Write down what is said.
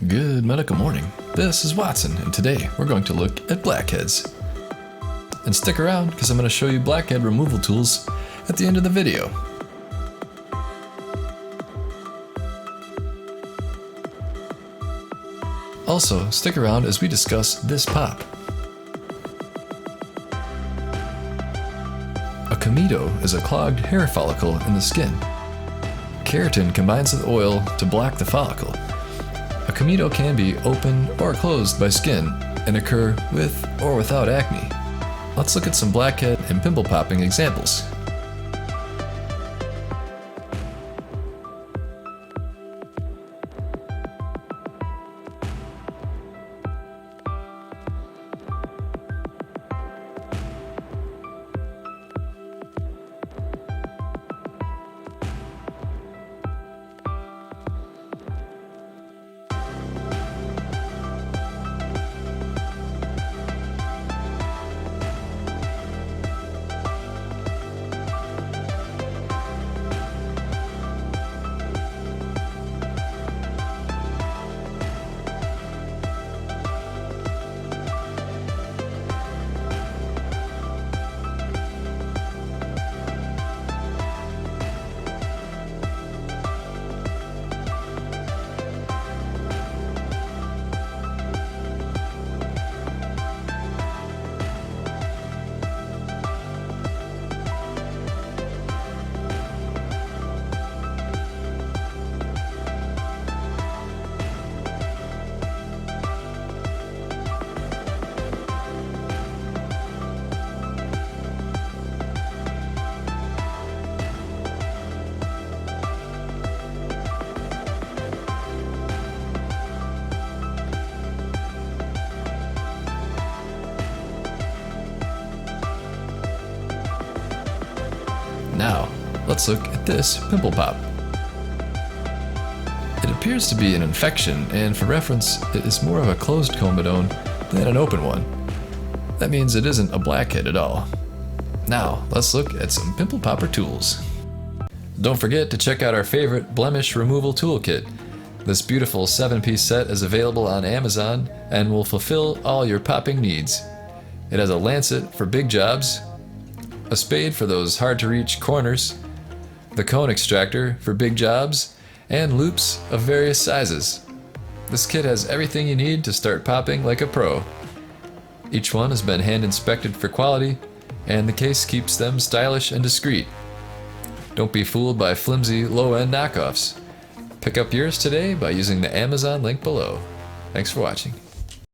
Good medical morning. This is Watson, and today we're going to look at blackheads. And stick around because I'm going to show you blackhead removal tools at the end of the video. Also, stick around as we discuss this pop. A comedo is a clogged hair follicle in the skin. Keratin combines with oil to block the follicle. A comedo can be open or closed by skin and occur with or without acne. Let's look at some blackhead and pimple popping examples. Now, let's look at this pimple pop. It appears to be an infection, and for reference, it is more of a closed comedone than an open one. That means it isn't a blackhead at all. Now, let's look at some pimple popper tools. Don't forget to check out our favorite blemish removal toolkit. This beautiful 7-piece set is available on Amazon and will fulfill all your popping needs. It has a lancet for big jobs, a spade for those hard-to-reach corners, the cone extractor for big jobs, and loops of various sizes. This kit has everything you need to start popping like a pro. Each one has been hand-inspected for quality, and the case keeps them stylish and discreet. Don't be fooled by flimsy, low-end knockoffs. Pick up yours today by using the Amazon link below. Thanks for watching.